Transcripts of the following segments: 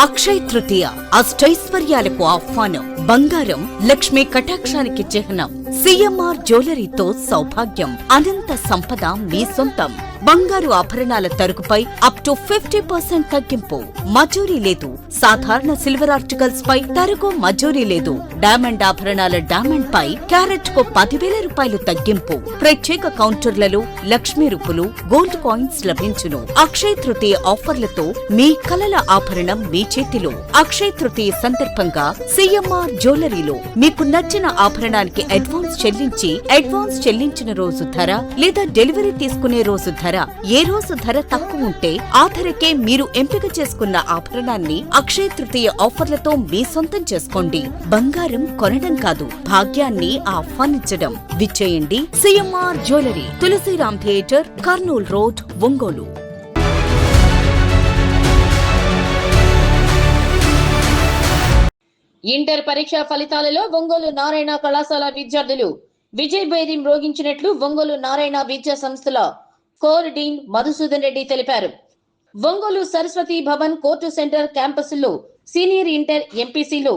అక్షయ్ తృతీయ అష్టైశ్వర్యాలకు ఆహ్వానం. బంగారం లక్ష్మీ కటాక్షానికి చిహ్నం. సిఎంఆర్ జ్యువెలరీతో సౌభాగ్యం, అనంత సంపద మీ సొంతం. బంగారు ఆభరణాల తరుగుపై అప్ టు 50% తగ్గింపు. మజూరీ లేదు. సాధారణ సిల్వర్ ఆర్టికల్స్ పై తరుగు మజూరీ లేదు. డైమండ్ ఆభరణాల డైమండ్ పై క్యారెట్ కు 10,000 రూపాయలు తగ్గింపు. ప్రత్యేక కౌంటర్లలో లక్ష్మీ రూపులు, గోల్డ్ కాయిన్స్ లభించును. అక్షయ్ తృతీయ ఆఫర్లతో మీ కలల ఆభరణం మీ చేతిలో. అక్షయ్ తృతీయ సందర్భంగా సిఎంఆర్ జ్యువెలరీలో మీకు నచ్చిన ఆభరణానికి అడ్వాన్స్ చెల్లించిన రోజు ధర లేదా డెలివరీ తీసుకునే రోజు ధర, ఏ రోజు ధర తక్కువ ఉంటే ఆ ధరకే మీరు ఎంపిక చేసుకున్న ఆభరణాన్ని అక్షయ్ తృతీయ ఆఫర్లతో మీ సొంతం చేసుకోండి. బంగారం కొనడం కాదు, భాగ్యాన్ని ఆహ్వానించడం. విచ్చేయండి CMR jewellery, Tulsiram theatre, Kurnool road, Ongole. Inter పరీక్షా ఫలితాలలో ఒంగోలు నారాయణ కళాశాల విద్యార్థులు విజయభేరి మ్రోగించినట్లు ఒంగోలు నారాయణ విద్యా సంస్థల కోర్ డీన్ మధుసూదన్ రెడ్డి తెలిపారు. ఒంగోలు సరస్వతి భవన్ కోర్టు సెంటర్ క్యాంపస్లో సీనియర్ ఇంటర్ ఎంపీసీలో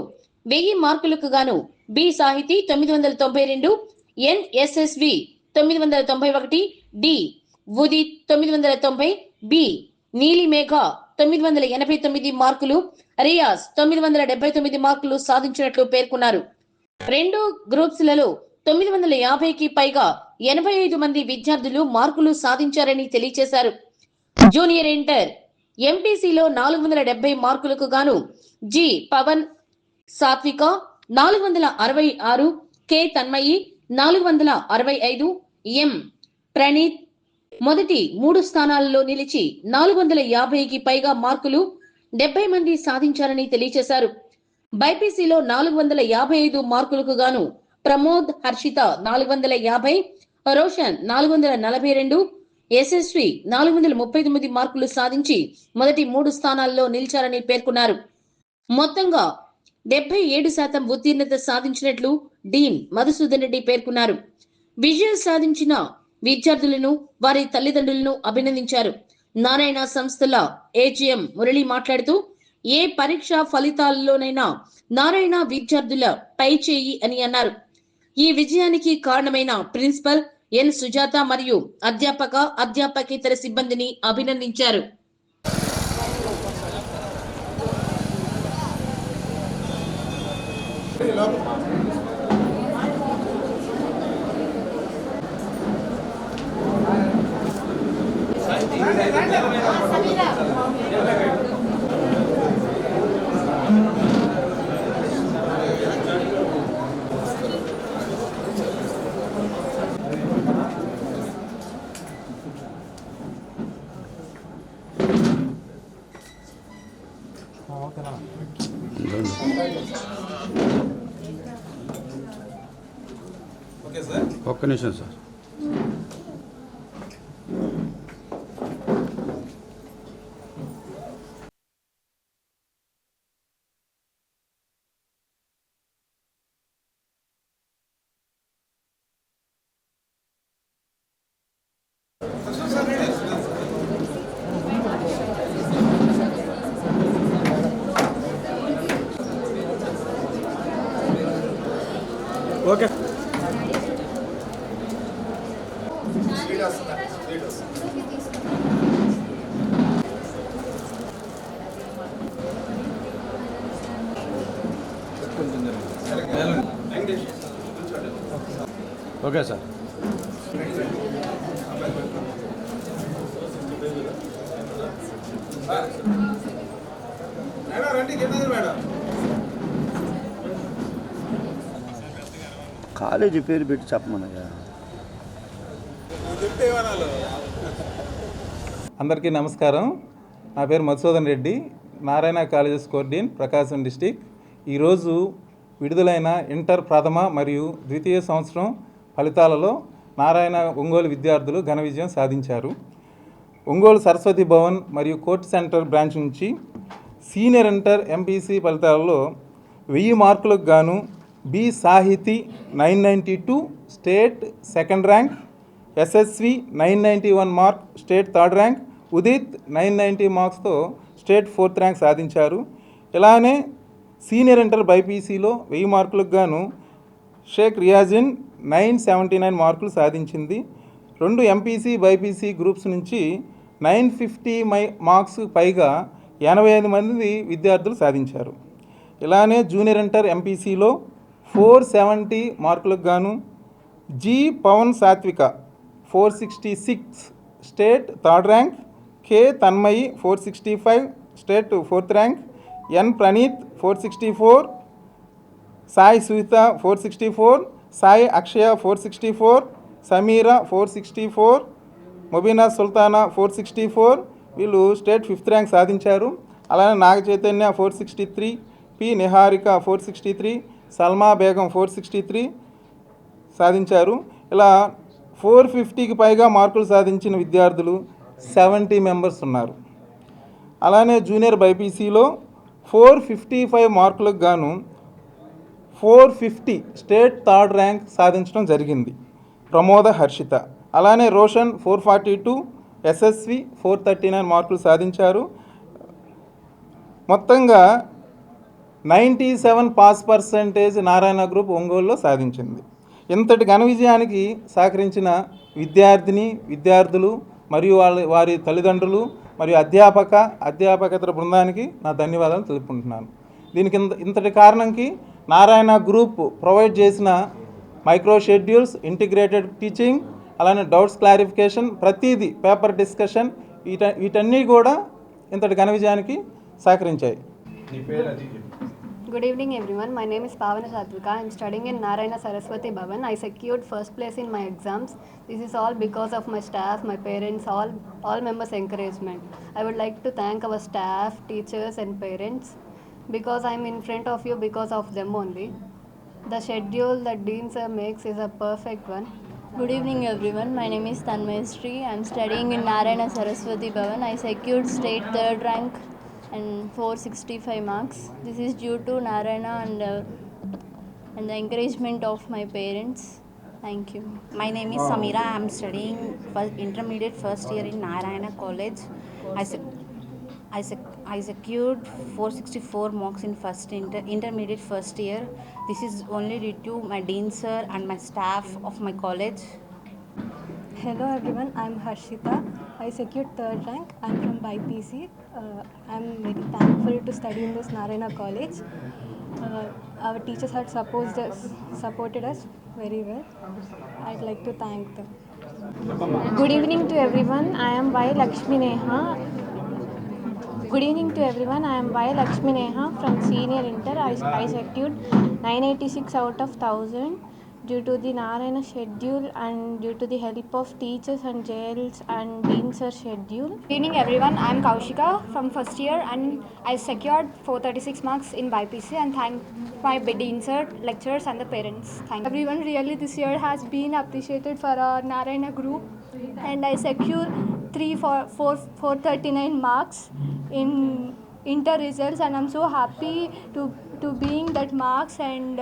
1000 మార్కులకు గాను B Sahithi 992, ఎన్ఎస్ఎస్వి 991, D Udit 990, B నీలిమేఘ 989 మార్కులు, రియాజ్ 979 మార్కులు సాధించినట్లు పేర్కొన్నారు. 2 గ్రూప్స్లలో 950కి పైగా 85 మంది విద్యార్థులు మార్కులు సాధించారని తెలియజేశారు. జూనియర్ ఇంటర్ ఎంపీసీలో 470 మార్కులకు గాను జి పవన్ సాత్విక 466, కె తన్మయి 465, ఎం ప్రణీత్ మొదటి 3 స్థానాలలో నిలిచి 450కి పైగా మార్కులు 70 మంది సాధించారని తెలియజేశారు. బైపీసీలో 455 మార్కులకు గాను ప్రమోద్ హర్షిత 450, రోషన్ 442, ఎస్ఎస్వి 439 మార్కులు సాధించి మొదటి 3 స్థానాల్లో నిలిచారని పేర్కొన్నారు. మొత్తంగా 77% ఉత్తీర్ణత సాధించినట్లు డీన్ మధుసూదన్ రెడ్డి పేర్కొన్నారు. విజయం సాధించిన విద్యార్థులను, వారి తల్లిదండ్రులను అభినందించారు. నారాయణ సంస్థల ఏజీఎం మురళి మాట్లాడుతూ, ఏ పరీక్ష ఫలితాల్లోనైనా నారాయణ విద్యార్థుల పై చేయి అని అన్నారు. ఈ విజయానికి కారణమైన ప్రిన్సిపల్ ఎన్ సుజాత మరియు అధ్యాపకేతర సిబ్బందిని అభినందించారు. ఒక్క నిమిషం sir. Okay okay sir. College పేరు పెట్టి చెప్పమన్నయ్యా. అందరికీ నమస్కారం. నా పేరు మధుసూదన్ రెడ్డి, నారాయణ కాలేజెస్ కోర్డీన్, ప్రకాశం డిస్టిక్. ఈరోజు విడుదలైన ఇంటర్ ప్రథమ మరియు ద్వితీయ సంవత్సరం ఫలితాలలో నారాయణ ఒంగోలు విద్యార్థులు ఘన విజయం సాధించారు. ఒంగోలు సరస్వతి భవన్ మరియు కోర్ట్ సెంటర్ బ్రాంచ్ నుంచి సీనియర్ ఇంటర్ ఎంపీసీ ఫలితాలలో 1000 మార్కులకు గాను B Sahithi 992 state second rank, SSV 991 mark state third rank, Udit 990 మార్క్స్తో స్టేట్ 4th ర్యాంక్ సాధించారు. ఇలానే సీనియర్ ఇంటర్ బైపీసీలో 1000 మార్కులకు గాను షేక్ రియాజిన్ 979 మార్కులు సాధించింది. 2 ఎంపీసీ బైపీసీ గ్రూప్స్ నుంచి 950 మార్క్స్ పైగా 85 మంది విద్యార్థులు సాధించారు. ఇలానే జూనియర్ ఇంటర్ ఎంపీసీలో 470 మార్కులకు గాను జి పవన్ సాత్విక 466 స్టేట్ 3rd ర్యాంక్, కే తన్మయి 465 స్టేట్ 4th ర్యాంక్, ఎన్ ప్రణీత్ 464, సాయి సుహిత 464, సాయి అక్షయ 464, సమీరా 464, మొబీనా సుల్తానా 464 వీళ్ళు స్టేట్ 5th ర్యాంక్ సాధించారు. అలానే నాగ చైతన్య 463, పి నిహారిక 463, సల్మా బేగం 463 సాధించారు. ఇలా 450కి పైగా మార్కులు సాధించిన విద్యార్థులు 70 మెంబర్స్ ఉన్నారు. అలానే జూనియర్ బైపీసీలో 455 మార్కులకు గాను 450 స్టేట్ 3rd ర్యాంక్ సాధించడం జరిగింది ప్రమోద హర్షిత. అలానే రోషన్ 442, ఎస్ఎస్వి 439 మార్కులు సాధించారు. మొత్తంగా 97 పాస్ పర్సెంటేజ్ నారాయణ గ్రూప్ ఒంగోలులో సాధించింది. ఇంతటి ఘన విజయానికి సహకరించిన విద్యార్థులు మరియు వారి తల్లిదండ్రులు మరియు అధ్యాపకేతర బృందానికి నా ధన్యవాదాలు తెలుపుకుంటున్నాను. దీనికి ఇంతటి కారణంకి నారాయణ గ్రూప్ ప్రొవైడ్ చేసిన మైక్రో షెడ్యూల్స్, ఇంటిగ్రేటెడ్ టీచింగ్, అలానే డౌట్స్ క్లారిఫికేషన్, ప్రతిదీ పేపర్ డిస్కషన్, వీటన్నీ కూడా ఇంతటి ఘన విజయానికి సహకరించాయి. Good evening everyone. My name is Pavana Satvika. I am studying in Narayana Saraswati Bhavan. I secured first place in my exams. This is all because of my staff, my parents, all members' encouragement. I would like to thank our staff, teachers and parents because I am in front of you because of them only. The schedule that Dean Sir makes is a perfect one. Good evening everyone. My name is Tanmayasri. I am studying in Narayana Saraswati Bhavan. I secured state 3rd rank and 465 marks. This is due to Narayana and the encouragement of my parents. Thank you. My name is Samira. I am studying intermediate first year in Narayana College. I secured 464 marks in intermediate first year. This is only due to my dean sir and my staff of my college. Hello everyone. I am Harshita. I secured 3rd rank. I am from BIPC. I am very thankful to study in this Narayana College. Our teachers had supported us very well. I'd like to thank them. Good evening to everyone. I am Y. Lakshmi Neha. Good evening to everyone. I am Y. Lakshmi Neha from Senior Inter. I secured 986 out of 1000 due to the Narayana schedule and due to the help of teachers and JLs and Dean Sir schedule. Good evening everyone. I am Kaushika from first year and I secured 436 marks in BIPC and thank my Dean Sir, lecturers and the parents. Thank Everyone, really this year has been appreciated for our Narayana group and I secured 439 marks in inter results and I'm so happy to being that marks and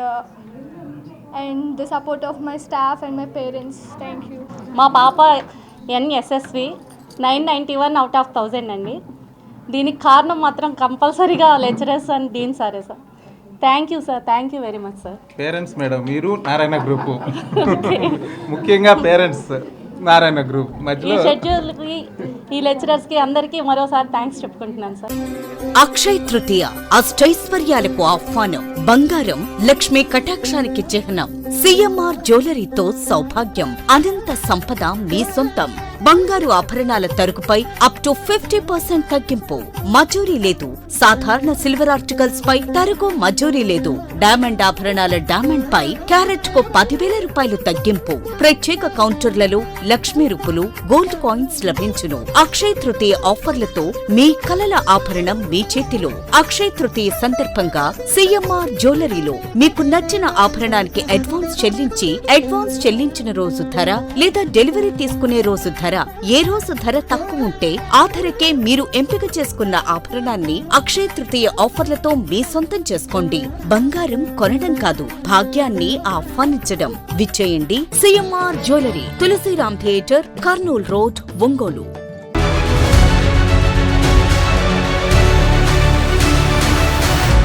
the support of my staff and my parents. Thank you. మా పాప ఎన్ఎస్ఎస్వి 991 out of 1000 అండి. దీనికి కారణం మాత్రం కంపల్సరీగా lecturers and Deen సారే sir. Thank you sir. Thank you very much sir. Parents madam, మీరు Narayana group ముఖ్యంగా పేరెంట్స్ నారాయణ గ్రూప్ మధ్యలో ఈ షెడ్యూల్కి ఈ లెక్చరర్స్కి అందరికీ మరోసారి థ్యాంక్స్ చెప్పుకుంటున్నాను సార్. అక్షయ్ తృతీయ అష్టైశ్వర్యాలకు ఆహ్వానం. బంగారం లక్ష్మీ కటాక్షానికి చిహ్నం. సిఎంఆర్ జ్యువెలరీతో సౌభాగ్యం, అనంత సంపద మీ సొంతం. బంగారు ఆభరణాల తరుగుపై అప్ టు 50% తగ్గింపు. మజూరీ లేదు. సాధారణ సిల్వర్ ఆర్టికల్స్ పై తరుగు మజూరీ లేదు. డైమండ్ ఆభరణాల డైమండ్ పై క్యారెట్ కు 10,000 రూపాయలు తగ్గింపు. ప్రత్యేక కౌంటర్లలో లక్ష్మీ రూపులు, గోల్డ్ కాయిన్స్ లభించును. అక్షయ్ తృతీయ ఆఫర్లతో మీ కలల ఆభరణం మీ చేతిలో. అక్షయ్ తృతీయ సందర్భంగా సిఎంఆర్ జ్యువెలరీలో మీకు నచ్చిన ఆభరణానికి అడ్వాన్స్ చెల్లించిన రోజు ధర లేదా డెలివరీ తీసుకునే రోజు ధర, ఏ రోజు ధర తక్కువ ఉంటే ఆ ధరకే మీరు ఎంపిక చేసుకున్న ఆభరణాన్ని అక్షయ్ తృతీయ ఆఫర్లతో మీ సొంతం చేసుకోండి. బంగారం కొనడం కాదు, భాగ్యాన్ని ఆహ్వానించడం. విచ్చేయండి CMR jewellery, Tulsiram theatre, Kurnool road, Ongole.